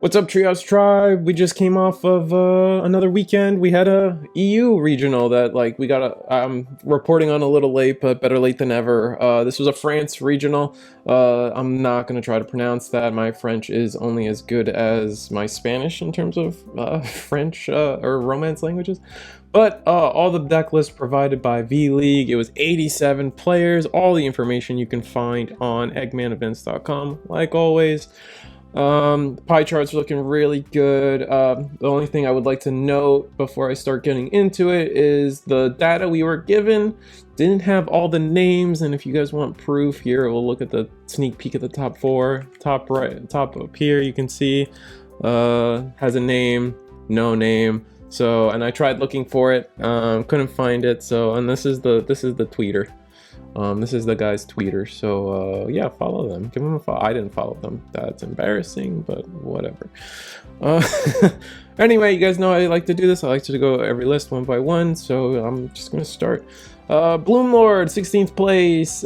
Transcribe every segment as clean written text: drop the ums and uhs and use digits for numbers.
What's up, Trios Tribe? We just came off of another weekend. We had a EU regional that we got I'm reporting on a little late, but better late than ever. This was a France regional. I'm not gonna try to pronounce that. My French is only as good as my Spanish in terms of French or Romance languages. But all the deck lists provided by V-League. It was 87 players. All the information you can find on eggmanevents.com, like always. Pie charts are looking really good. The only thing I would like to note before I start getting into it is the data we were given didn't have all the names, and if you guys want proof, here we'll look at the sneak peek at the top four. Top right, top up here, you can see has a name, no name. So, and I tried looking for it, couldn't find it. So, and this is the tweeter. This is the guy's tweeter, so yeah, follow them. Give them a follow. I didn't follow them. That's embarrassing, but whatever. Anyway, you guys know I like to do this. I like to go every list one by one, so I'm just gonna start. Bloomlord, 16th place.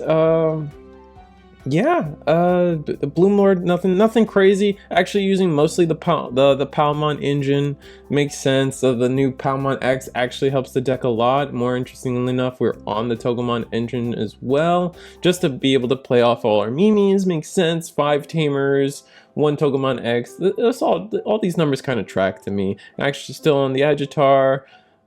Yeah, the Bloomlord, nothing crazy. Actually, using mostly the Palmon engine makes sense. So the new Palmon X actually helps the deck a lot. More interestingly enough, we're on the Togemon engine as well, just to be able to play off all our Mimis makes sense. 5 Tamers, 1 Togemon X. That's all these numbers kind of track to me. Actually, still on the Agitar.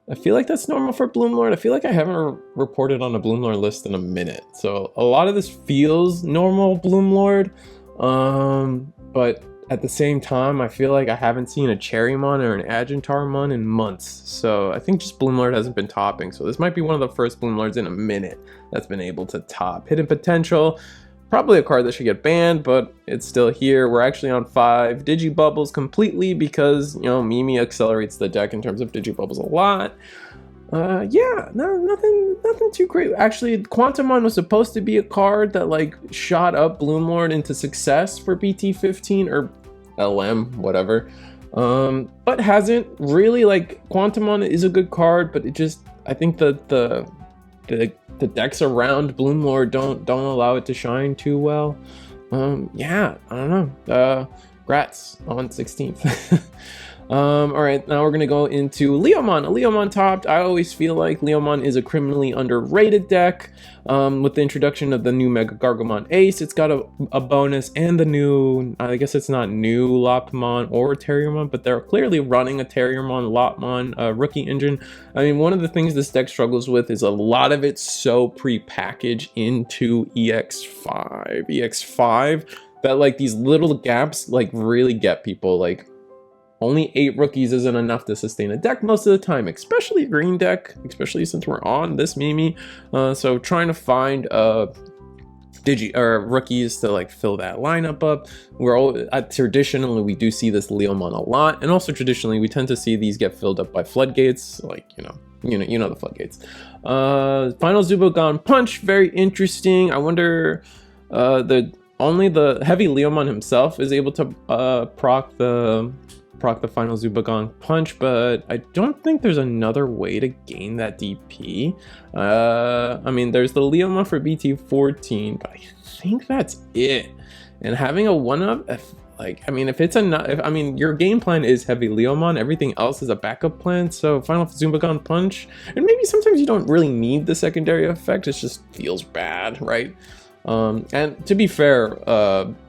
I feel like that's normal for Bloomlord. I feel like I haven't reported on a Bloomlord list in a minute. So a lot of this feels normal Bloomlord. But at the same time, I feel like I haven't seen a Cherrymon or an Agintarmon in months. So I think just Bloomlord hasn't been topping. So this might be one of the first Bloomlords in a minute that's been able to top. Hidden Potential. Probably a card that should get banned, but it's still here. We're actually on 5 Digibubbles completely because, you know, Mimi accelerates the deck in terms of Digibubbles a lot. Yeah, no, nothing too great. Actually, Quantumon was supposed to be a card that shot up Bloomlord into success for BT15 or LM, whatever. But hasn't really. Quantumon is a good card, but it just, I think the decks around Bloomlord don't allow it to shine too well. Yeah, I don't know. Grats on 16th. All right, now we're gonna go into Leomon. A Leomon topped. I always feel like Leomon is a criminally underrated deck. With the introduction of the new Miragegaogamon Ace, it's got a bonus, and the new, I guess it's not new Lopmon or Terriermon, but they're clearly running a Terriermon Lopmon rookie engine. I mean, one of the things this deck struggles with is a lot of it's so pre-packaged into EX5 that these little gaps really get people. Only 8 rookies isn't enough to sustain a deck most of the time, especially a green deck, especially since we're on this Mimi. So trying to find rookies to fill that lineup up. Traditionally we do see this Leomon a lot, and also traditionally we tend to see these get filled up by floodgates, you know the floodgates. Final Zubogon Punch, very interesting. I wonder only the heavy Leomon himself is able to proc the final Zubogon Punch, but I don't think there's another way to gain that DP. I mean, there's the Leomon for BT14, but I think that's it. And having a 1-up, I mean, your game plan is heavy Leomon, everything else is a backup plan, so final Zubogon Punch, and maybe sometimes you don't really need the secondary effect, it just feels bad, right? And to be fair,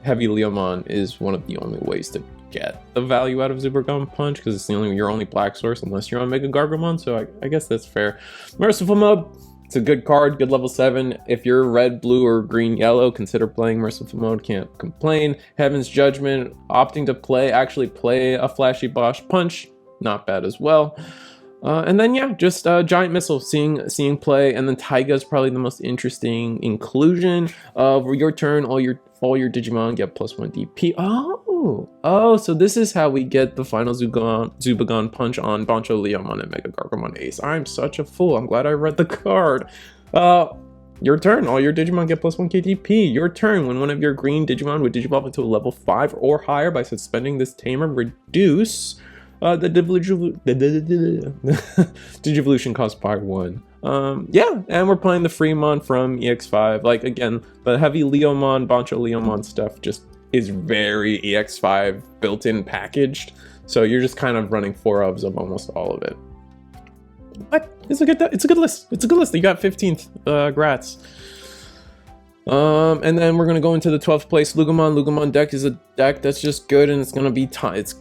heavy Leomon is one of the only ways to get the value out of Zubogon Punch, because it's your only black source unless you're on Miragegaogamon, so I guess that's fair. Merciful Mode, it's a good card, good level 7. If you're red, blue, or green, yellow, consider playing Merciful Mode, can't complain. Heaven's Judgment, opting to actually play a Flashy Bosch Punch, not bad as well. And then yeah, just Giant Missile seeing play, and then Taiga is probably the most interesting inclusion. Your turn, all your Digimon get +1 DP. Oh, so this is how we get the final Zubogon Punch on Bancho Leomon and Miragegaogamon Ace. I'm such a fool. I'm glad I read the card. Your turn, all your Digimon get +1 KTP. Your turn, when one of your green Digimon would Digivolve into a level 5 or higher by suspending this tamer, reduce the Digivolution cost by 1. Yeah, and we're playing the Fremon from EX5. Again, the heavy Leomon, Bancho Leomon stuff just is very EX5 built-in packaged. So you're just kind of running 4 ofs of almost all of it. But it's a good list. It's a good list. You got 15th. Grats. And then we're gonna go into the 12th place Loogamon. Loogamon deck is a deck that's just good, and it's gonna be it's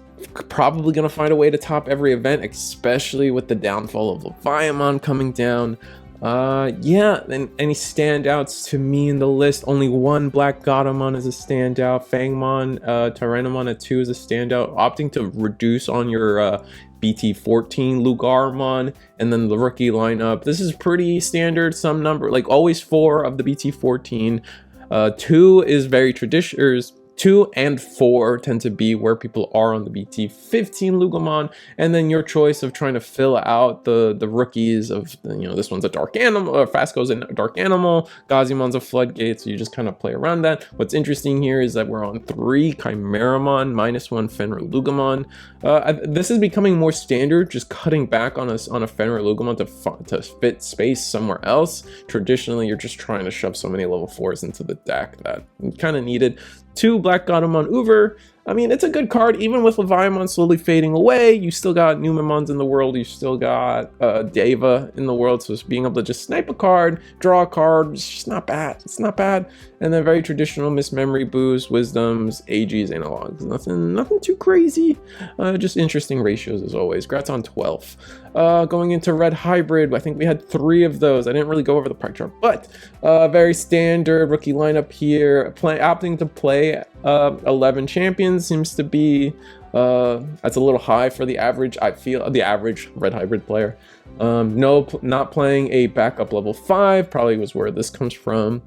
probably gonna find a way to top every event, especially with the downfall of Leviamon coming down. Yeah, and any standouts to me in the list? Only one Black-Gatomon is a standout. Fangmon, Tyrannomon at 2 is a standout. Opting to reduce on your BT14 Loogamon, and then the rookie lineup. This is pretty standard. Some number, like always 4 of the BT14. 2 is very traditional. 2 and 4 tend to be where people are on the BT15 Loogamon, and then your choice of trying to fill out the rookies of, you know, this one's a Dark Animal, Fasco's a Dark Animal, Gazimon's a Floodgate, so you just kind of play around that. What's interesting here is that we're on 3 Chimeramon, -1 Fenrir Loogamon. This is becoming more standard, just cutting back on a Fenrir Loogamon to fit space somewhere else. Traditionally, you're just trying to shove so many level 4s into the deck that you kind of needed. 2 Black-Gatomon Uber. I mean, it's a good card, even with Leviamon slowly fading away. You still got Numemons in the world. You still got Deva in the world. So being able to just snipe a card, draw a card, it's just not bad. It's not bad. And then very traditional Miss Memory Boost, Wisdoms, AGs, Analogs. Nothing too crazy. Just interesting ratios as always. Grats on 12. Going into Red Hybrid, I think we had 3 of those. I didn't really go over the pie chart, but very standard rookie lineup here. Opting to play 11 champions seems to be that's a little high for the average. I feel the average Red Hybrid player. Not playing a backup level 5 probably was where this comes from.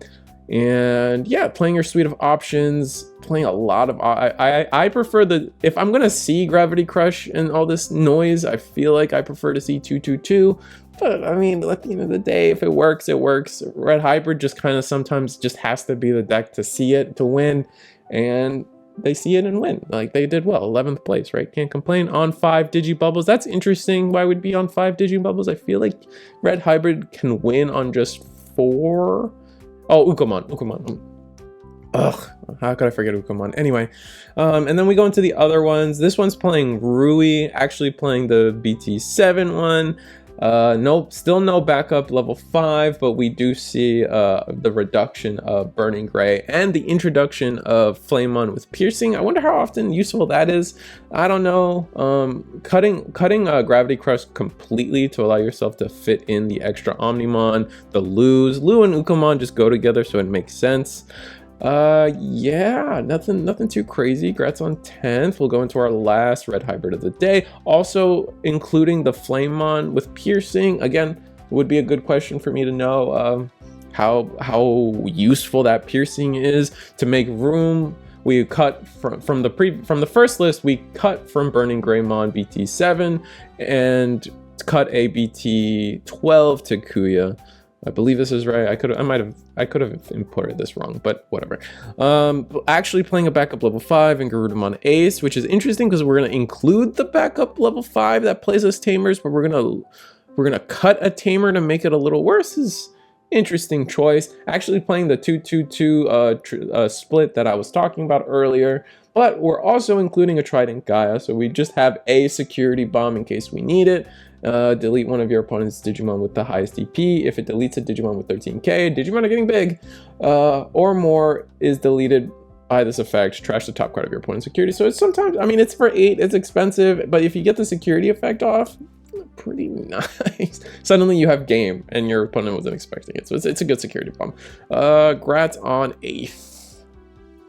And yeah, playing your suite of options, playing a lot of I prefer if I'm gonna see Gravity Crush and all this noise, I feel like I prefer to see 2/2/2. But I mean, at the end of the day, if it works, it works. Red Hybrid just kind of sometimes just has to be the deck to see it, to win, and they see it and win. Like they did well, 11th place, right? Can't complain. On 5 Digibubbles. That's interesting. Why would be on 5 Digibubbles? I feel like Red Hybrid can win on just 4. Oh, Loogamon. Ugh, how could I forget Loogamon? Anyway, and then we go into the other ones. This one's playing Rui, actually playing the BT7 one. Nope, still no backup level 5, but we do see the reduction of Burning Gray and the introduction of Flamemon with Piercing. I wonder how often useful that is. I don't know. Cutting Gravity Crush completely to allow yourself to fit in the extra Omnimon, the Lou and Ukamon just go together, so it makes sense. Yeah, nothing too crazy. Grats on 10th. We'll go into our last Red Hybrid of the day, also including the Flamemon with Piercing. Again, would be a good question for me to know how useful that Piercing is to make room. We cut from the first list, we cut from Burning Greymon BT7 and cut a BT12 to Kuya. I believe this is right. I could have imported this wrong, but whatever. Actually playing a backup level 5 in Garudamon Ace, which is interesting because we're gonna include the backup level 5 that plays as tamers, but we're gonna cut a tamer to make it a little worse. Is interesting choice. Actually playing the 2/2/2 split that I was talking about earlier, but we're also including a Trident Gaia, so we just have a security bomb in case we need it. Delete one of your opponent's Digimon with the highest DP. If it deletes a Digimon with 13k, Digimon are getting big, or more is deleted by this effect. Trash the top card of your opponent's security. So it's sometimes, I mean, it's for 8, it's expensive, but if you get the security effect off, pretty nice. Suddenly you have game, and your opponent wasn't expecting it. So it's a good security bomb. Grats on 8th.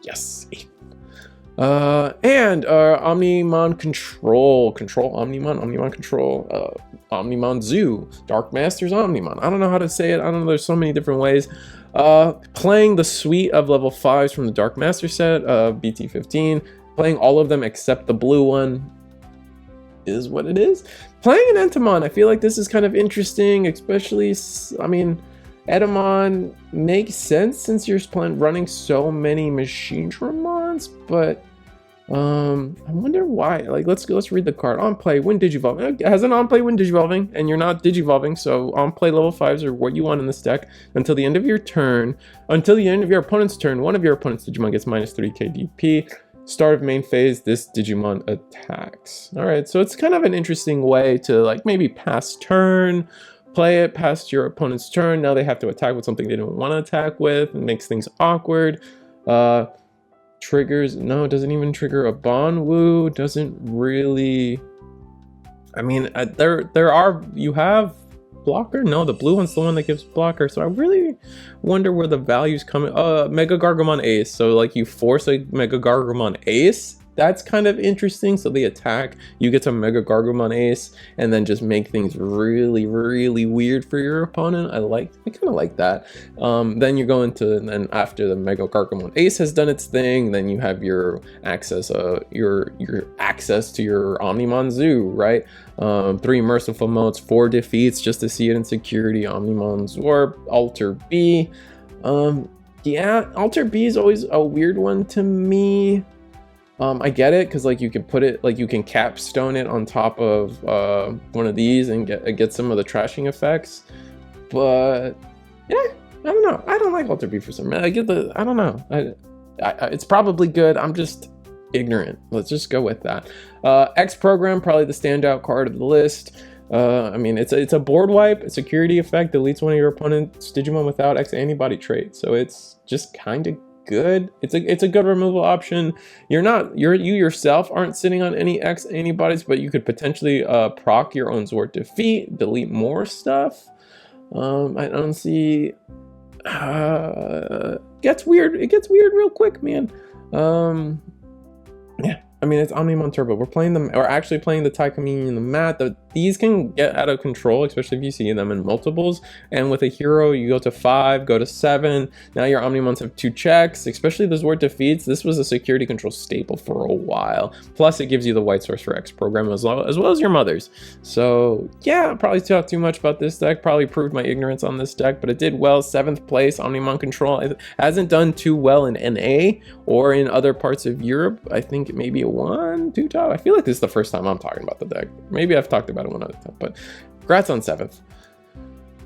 Yes, 8th. And Omnimon Control, Omnimon Control, Omnimon Zoo, Dark Masters Omnimon. I don't know how to say it. I don't know. There's so many different ways. Playing the suite of level 5s from the Dark Master set, BT15. Playing all of them except the blue one is what it is. Playing an Entomon, I feel like this is kind of interesting, especially, I mean, Edamon makes sense since you're running so many Machine Dramons, but I wonder why. Like, let's read the card. On play, when digivolving. It has an on play when digivolving, and you're not digivolving, so on play level 5s are what you want in this deck until the end of your turn. Until the end of your opponent's turn, one of your opponent's Digimon gets minus 3 KDP. Start of main phase, this Digimon attacks. All right, so it's kind of an interesting way to like maybe pass turn, play it past your opponent's turn. Now they have to attack with something they don't want to attack with. It makes things awkward. Triggers, no, it doesn't even trigger a Bonwu. Doesn't really. I mean, there are, you have blocker. No, the blue one's the one that gives blocker. So I really wonder where the value's coming. Miragegaogamon Ace. So like you force a Miragegaogamon Ace. That's kind of interesting. So they attack, you get some Miragegaogamon Ace, and then just make things really, really weird for your opponent. I kind of like that. Then you go into, and then after the Miragegaogamon Ace has done its thing, then you have your access, your access to your Omnimon Zoo, right? 3 merciful modes, 4 defeats just to see it in security. Omnimon Zorb, Alter B. Yeah, Alter B is always a weird one to me. I get it, because like you can put it, like you can capstone it on top of one of these and get some of the trashing effects, but yeah, I don't know. I don't like Alter B for some reason. I don't know. It's probably good. I'm just ignorant. Let's just go with that. X program, probably the standout card of the list. I mean, it's a board wipe, a security effect, deletes one of your opponent's Digimon without X antibody trait, so it's just kind of good. It's a good removal option. You yourself aren't sitting on any X antibodies, but you could potentially proc your own Zord defeat, delete more stuff. I don't see. Gets weird. It gets weird real quick, man. Yeah. I mean, it's Omnimon Turbo. We're actually playing the Taikami in the mat. These can get out of control, especially if you see them in multiples. And with a hero, you go to 5, go to 7. Now your Omnimons have 2 checks, especially the Zord defeats. This was a security control staple for a while. Plus, it gives you the white source for X program as well as your mother's. So yeah, probably talked too much about this deck. Probably proved my ignorance on this deck, but it did well. 7th place, Omnimon Control. It hasn't done too well in NA or in other parts of Europe. I think maybe a 1, 2 top. I feel like this is the first time I'm talking about the deck. Maybe I've talked about it one other time, but congrats on 7th.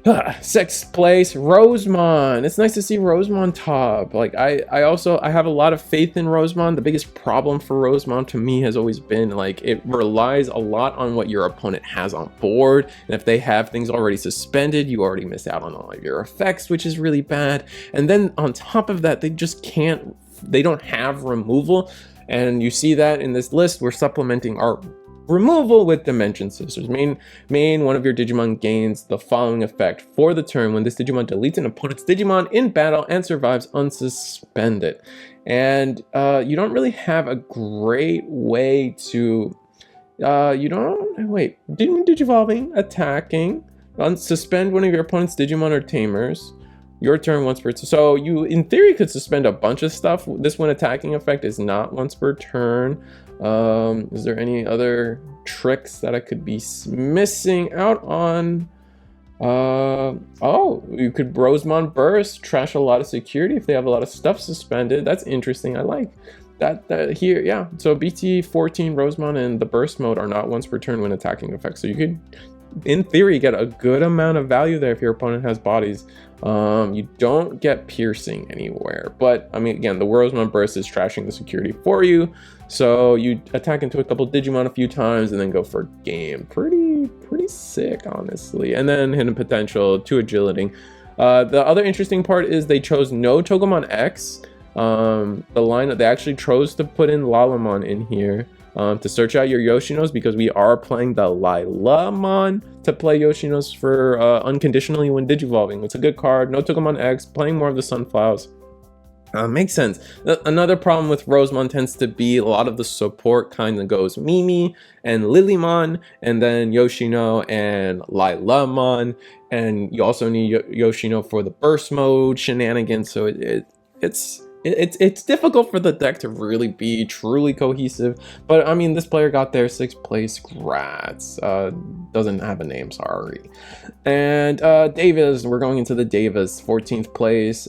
6th place, Rosemon. It's nice to see Rosemon top. Like I have a lot of faith in Rosemon. The biggest problem for Rosemon to me has always been like it relies a lot on what your opponent has on board, and if they have things already suspended, you already miss out on all of your effects, which is really bad. And then on top of that, they don't have removal. And you see that in this list, we're supplementing our removal with Dimension Sisters. Main, one of your Digimon gains the following effect for the turn when this Digimon deletes an opponent's Digimon in battle and survives unsuspended. And you don't really have a great way to, Digivolving, attacking, unsuspend one of your opponent's Digimon or Tamers. Your turn once per turn. So you, in theory, could suspend a bunch of stuff. This when attacking effect is not once per turn. Is there any other tricks that I could be missing out on? Oh, you could Rosemon Burst, trash a lot of security if they have a lot of stuff suspended. That's interesting. I like that here. Yeah. So BT15, Rosemon, and the Burst mode are not once per turn when attacking effects. So you could, in theory, get a good amount of value there if your opponent has bodies. You don't get piercing anywhere, but I mean, again, the Rosemon Burst is trashing the security for you, so you attack into a couple Digimon a few times and then go for game. Pretty sick, honestly. And then hidden potential, 2 agility. The other interesting part is they chose no Togemon X. The lineup, they actually chose to put in Leomon in here. To search out your Yoshinos, because we are playing the Leviamon to play Yoshinos for unconditionally when digivolving. It's a good card. No Togemon X, playing more of the Sunflowers. Makes sense. Another problem with Rosemon tends to be a lot of the support kind of goes Mimi and Lilymon, and then Yoshino and Leomon, and you also need Yoshino for the burst mode shenanigans. So it's difficult for the deck to really be truly cohesive, but I mean, this player got there, 6th place. Grats. Doesn't have a name, sorry. And Devas, we're going into the Devas, 14th place.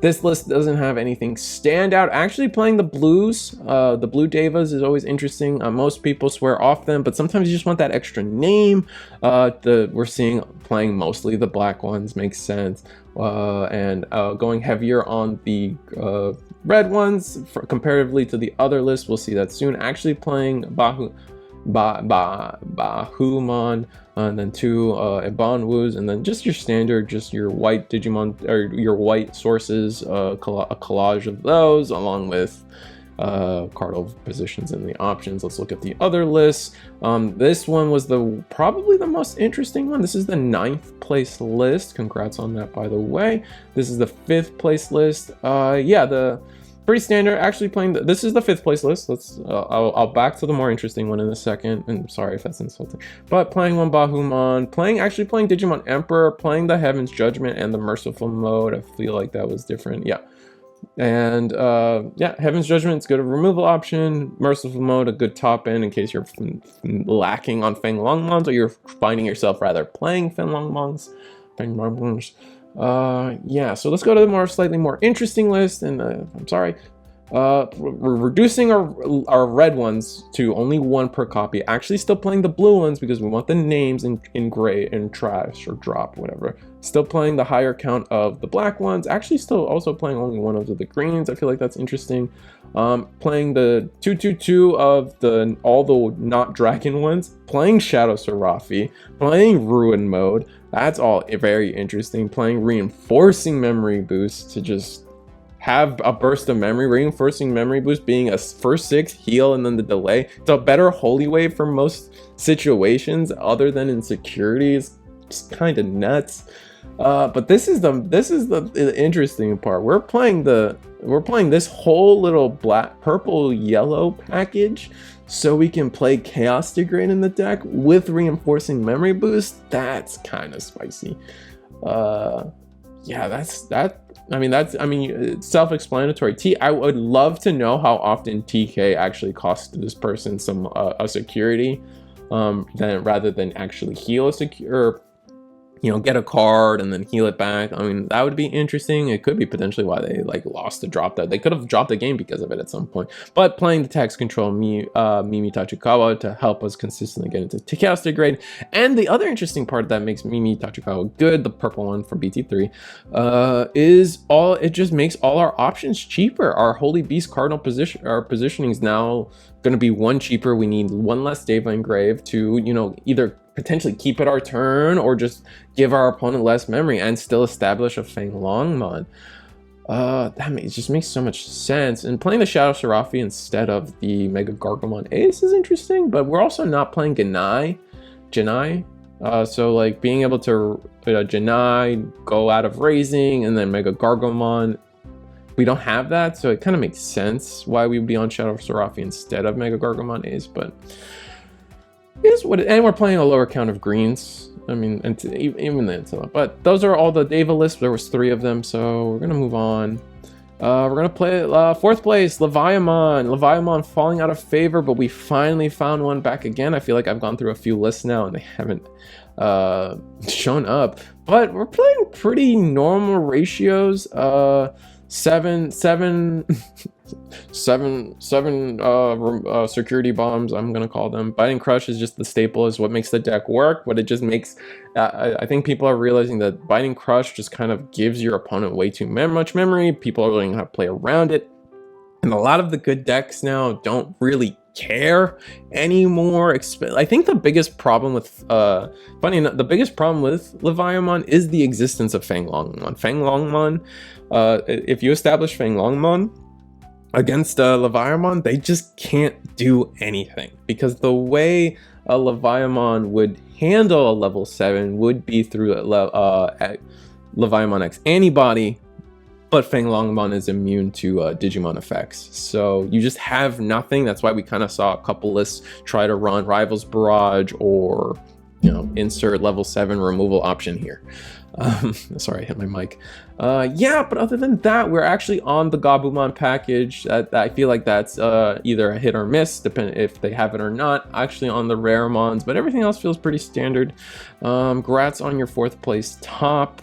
This list doesn't have anything stand out. Actually playing the blues, the blue Devas is always interesting. Most people swear off them, but sometimes you just want that extra name. We're seeing playing mostly the black ones, makes sense. And going heavier on the red ones comparatively to the other lists. We'll see that soon. Actually playing Bahumon, and then 2 Ibanwus, and then just your standard, just your white Digimon, or your white sources, a collage of those, along with cardinal positions in the options. Let's look at the other lists. This one was probably the most interesting one. This is the 9th place list. Congrats on that, by the way. This is the 5th place list. Yeah, pretty standard. Actually playing this is the 5th place list. I'll back to the more interesting one in a second, and sorry if that's insulting, but playing one Bahumon, actually playing Digimon Emperor, playing the Heaven's Judgment and the Merciful mode. I feel like that was different. Yeah. And yeah, Heaven's Judgment is good removal option. Merciful mode, a good top end in case you're lacking on Feng Longmons, or you're finding yourself rather playing Feng Longmons. Yeah, so let's go to the slightly more interesting list. And I'm sorry, we're reducing our red ones to only 1 per copy. Actually still playing the blue ones because we want the names in gray and trash or drop, whatever. Still playing the higher count of the black ones. Actually still also playing only 1 of the greens. I feel like that's interesting. Playing the 222 of all the not dragon ones. Playing Shadow Serafi. Playing Ruin mode. That's all very interesting. Playing Reinforcing Memory Boost to just have a burst of memory. Reinforcing Memory Boost being a first 6 heal and then the delay. It's a better Holy Wave for most situations other than in security. It's just kind of nuts. But this is the interesting part. We're playing this whole little black, purple, yellow package so we can play Chaos Degrade in the deck with Reinforcing Memory Boost. That's kind of spicy. Yeah, it's self-explanatory. I would love to know how often TK actually costs this person some a security, rather than actually heal a secure. Get a card and then heal it back. I mean, that would be interesting. It could be potentially why they lost to drop that. They could have dropped the game because of it at some point. But playing the text control Mimi Tachikawa to help us consistently get into Chaos Degrade. And the other interesting part that makes Mimi Tachikawa good, the purple one from BT3, it just makes all our options cheaper. Our Holy Beast Cardinal positioning is now going to be 1 cheaper. We need 1 less Deva Engrave to, either potentially keep it our turn or just give our opponent less memory and still establish a Feng Longmon. It just makes so much sense. And playing the Shadow Serafi instead of the Miragegaogamon Ace is interesting, but we're also not playing Janai. So being able to Janai, go out of raising, and then Miragegaogamon, we don't have that, so it kind of makes sense why we would be on Shadow Serafi instead of Miragegaogamon Ace, but and we're playing a lower count of greens. I mean, even the but those are all the Deva lists. There was 3 of them, so we're gonna move on. We're gonna play 4th place, Leviamon falling out of favor, but we finally found one back again. I feel like I've gone through a few lists now and they haven't shown up, but we're playing pretty normal ratios. 7 security bombs, I'm gonna call them. Biting Crush is just the staple, is what makes the deck work. What it just makes, I think people are realizing that Biting Crush just kind of gives your opponent way too much memory. People are learning how to play around it, and a lot of the good decks now don't really care anymore. I think the biggest problem with the biggest problem with Leviamon is the existence of Feng Longmon. If you establish Feng Longmon against Leviamon, they just can't do anything, because the way a Leviamon would handle a level 7 would be through Leviamon X antibody, but Feng Longmon is immune to Digimon effects. So you just have nothing. That's why we kind of saw a couple lists try to run Rivals Barrage or, insert level 7 removal option here. Sorry, I hit my mic. Yeah, but other than that, we're actually on the Gabumon package. I feel like that's either a hit or miss, depending if they have it or not. Actually on the Raremons, but everything else feels pretty standard. Congrats on your 4th place top.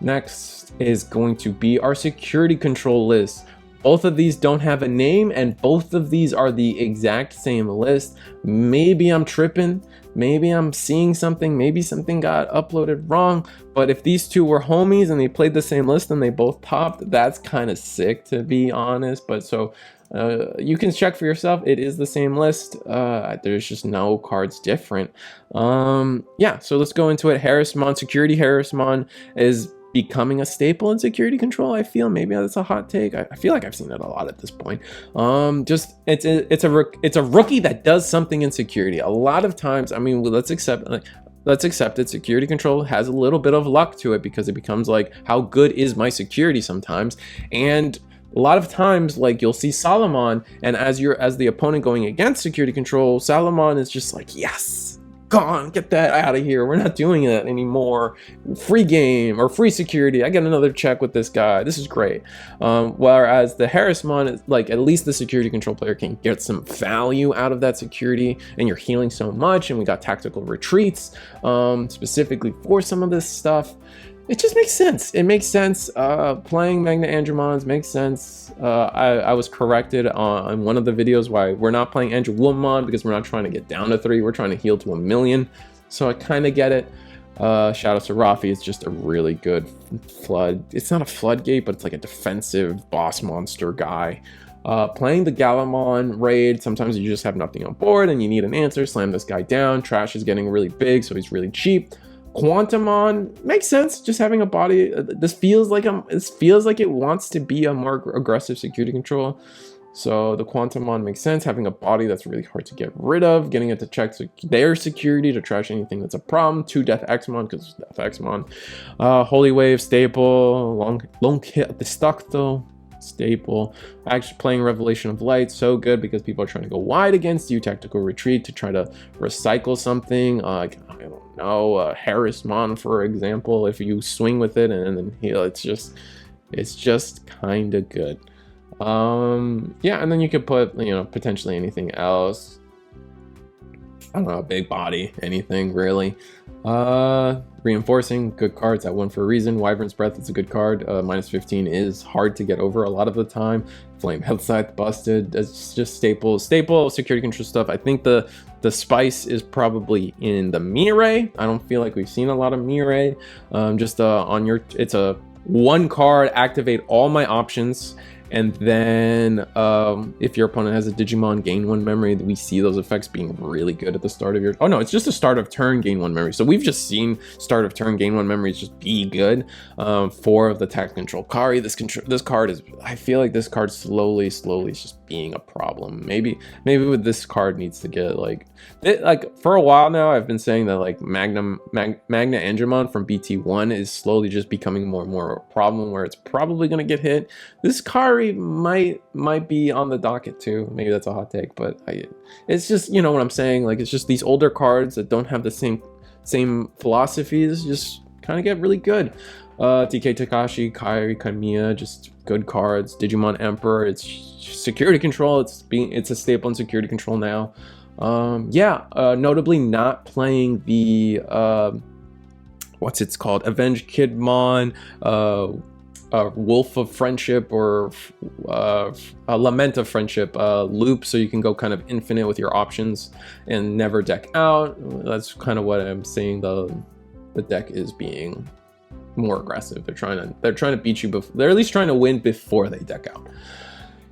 Next is going to be our security control list. Both of these don't have a name, and both of these are the exact same list. Maybe I'm tripping, maybe I'm seeing something, maybe something got uploaded wrong, but if these two were homies and they played the same list and they both topped, that's kind of sick, to be honest. But so you can check for yourself, it is the same list. There's just no cards different. Yeah, so let's go into it. Harrismon, security Harrismon is becoming a staple in security control. I feel maybe that's a hot take. I feel like I've seen it a lot at this point. Just it's a rookie that does something in security. A lot of times, I mean, let's accept it. Security control has a little bit of luck to it because it becomes like, how good is my security sometimes? And a lot of times, like, you'll see Solomon, and as the opponent going against security control, Solomon is just like, yes, gone, get that out of here, we're not doing that anymore, free game or free security, I get another check with this guy, this is great. Whereas the Harrismon is like, at least the security control player can get some value out of that security, and you're healing so much, and we got tactical retreats specifically for some of this stuff. It just makes sense. It makes sense. Playing Magna Andromons makes sense. I was corrected on one of the videos why we're not playing Leomon, because we're not trying to get down to 3. We're trying to heal to 1,000,000. So I kind of get it. Shout out to Rafi. It's just a really good flood. It's not a floodgate, but it's like a defensive boss monster guy. Playing the Galamon raid, sometimes you just have nothing on board and you need an answer. Slam this guy down. Trash is getting really big, so he's really cheap. Quantumon makes sense, just having a body. This feels like it wants to be a more aggressive security control. So the Quantumon makes sense, having a body that's really hard to get rid of, getting it to check their security to trash anything that's a problem. 2 Death Xmon, because Death Xmon. Holy Wave, staple. Long hit the stock though. Staple. Actually playing Revelation of Light, so good because people are trying to go wide against you. Tactical Retreat to try to recycle something. I don't know, Harrismon, for example, if you swing with it and then heal, it's just kind of good. Yeah, and then you could put, you know, potentially anything else. I don't know, big body, anything really. Reinforcing, good cards. That one for a reason. Wyvern's Breath is a good card. Minus 15 is hard to get over a lot of the time. Flame Hellscythe, busted. It's just staple security control stuff. I think the spice is probably in the Mirai. I don't feel like we've seen a lot of Mirai. It's a 1 card, activate all my options. And then if your opponent has a Digimon, gain 1 memory. We see those effects being really good at the start of your... Oh no, it's just a start of turn, gain 1 memory. So we've just seen start of turn, gain 1 memories just be good. 4 of the tactical control Kari. This card is... I feel like this card slowly is just being a problem. Maybe with this card needs to get like for a while now, I've been saying that like Magna Andromon from BT1 is slowly just becoming more and more a problem where it's probably going to get hit. This Kari might be on the docket too. Maybe that's a hot take, but it's just, you know what I'm saying, like it's just these older cards that don't have the same philosophies just kind of get really good. TK Takashi, Kairi, Kamiya, just good cards. Digimon Emperor, it's security control. It's a staple in security control now. Notably not playing the what's it's called, Avenged Kidmon, Wolf of Friendship, or Lament of Friendship loop, so you can go kind of infinite with your options and never deck out. That's kind of what I'm saying. The deck is being more aggressive. They're trying to beat you before, they're at least trying to win before they deck out.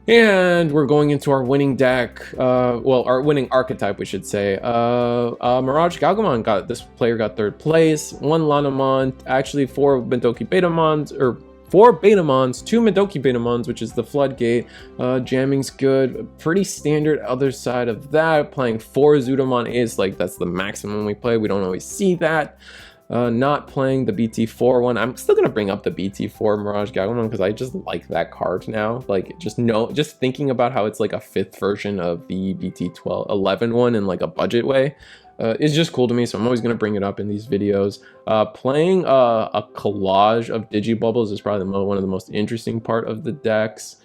And we're going into our winning deck, our winning archetype, we should say. Miragegaogamon this player got 3rd place. 1 Leomon, actually 4 Mendoki Betamons, or 4 Betamons, 2 Mendoki Betamons, which is the Floodgate. Jamming's good, pretty standard. Other side of that, playing 4 Zudomon is like, that's the maximum we play. We don't always see that. Not playing the BT4 one. I'm still gonna bring up the BT4 Miragegaogamon because I just like that card now. Like, just thinking about how it's like a 5th version of the BT11 one in like a budget way. It's just cool to me, so I'm always gonna bring it up in these videos. Playing a collage of Digibubbles is probably one of the most interesting part of the decks.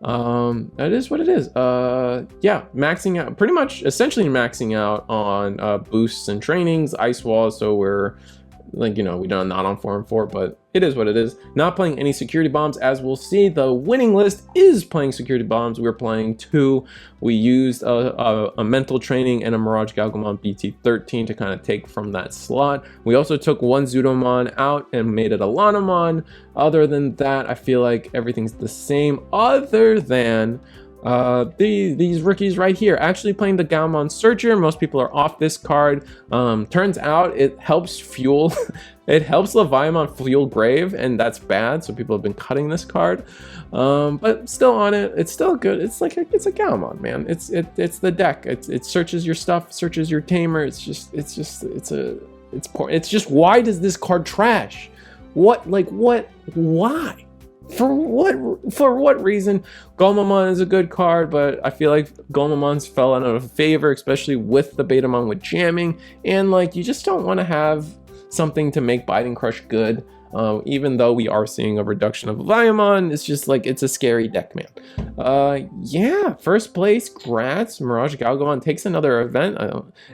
That is what it is. Yeah, maxing out, pretty much essentially maxing out on boosts and trainings, ice walls, so we're like, you know, we don't not on 4-4, but it is what it is. Not playing any security bombs, as we'll see. The winning list is playing security bombs. We're playing 2. We used a mental training and a Miragegaogamon BT15 to kind of take from that slot. We also took 1 Zudomon out and made it a Leomon. Other than that, I feel like everything's the same, other than these rookies right here. Actually playing the Gaomon Searcher. Most people are off this card. Turns out it helps fuel it helps Leviamon fuel Grave, and that's bad, so people have been cutting this card. But still on it, it's still good. It's like it's a Gaomon, man. It's the deck. It searches your stuff, searches your tamer. It's just why does this card trash? Why? For what reason? Gomamon is a good card, but I feel like Gomamon's fell out of favor, especially with the Betamon with jamming, and like you just don't want to have something to make Biting Crush good. Even though we are seeing a reduction of Leviamon, it's just like, it's a scary deck, man. Yeah, first place, grats. Miragegaogamon takes another event.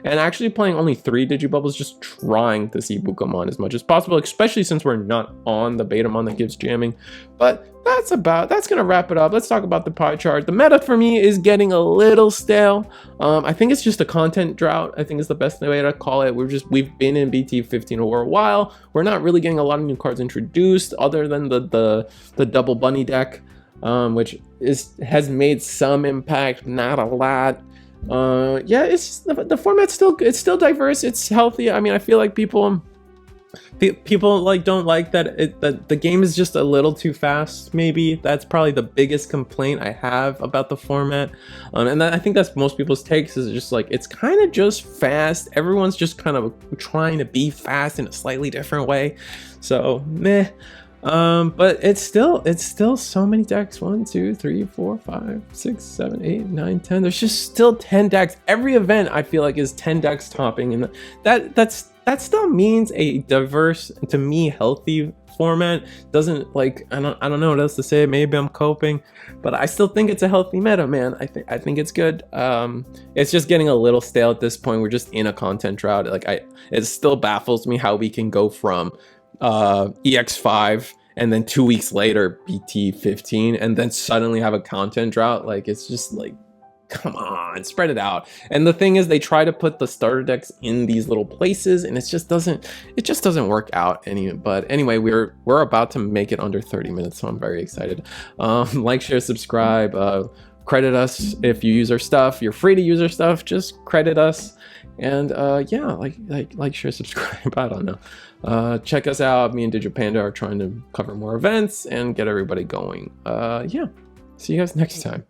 And actually playing only 3 Digibubbles, just trying to see Bukamon as much as possible, especially since we're not on the Betamon that gives jamming. But that's gonna wrap it up. Let's talk about the pie chart. The meta for me is getting a little stale. I think it's just a content drought, I think is the best way to call it. We've been in BT15 for a while. We're not really getting a lot of new cards introduced, other than the double bunny deck, which has made some impact, not a lot. Yeah, it's the format's still diverse, it's healthy. I mean, I feel like people like don't like that the game is just a little too fast. Maybe that's probably the biggest complaint I have about the format, and I think that's most people's takes, is just like it's kind of just fast. Everyone's just kind of trying to be fast in a slightly different way, so meh. But it's still so many decks. 1, 2, 3, 4, 5, 6, 7, 8, 9, 10. There's just still 10 decks. Every event I feel like is 10 decks topping, and that still means a diverse, to me, healthy format. Doesn't, like, I don't know what else to say. Maybe I'm coping, but I still think it's a healthy meta, man. I think it's good. It's just getting a little stale at this point. We're just in a content drought. Like, it still baffles me how we can go from EX5 and then 2 weeks later BT15 and then suddenly have a content drought. Like, it's just like, come on, spread it out. And the thing is, they try to put the starter decks in these little places, and it just doesn't work out. But anyway, we're about to make it under 30 minutes, so I'm very excited. Like, share, subscribe, credit us if you use our stuff. You're free to use our stuff, just credit us. And yeah, like, share, subscribe. I don't know. Check us out. Me and Digipanda are trying to cover more events and get everybody going. Yeah, see you guys next time.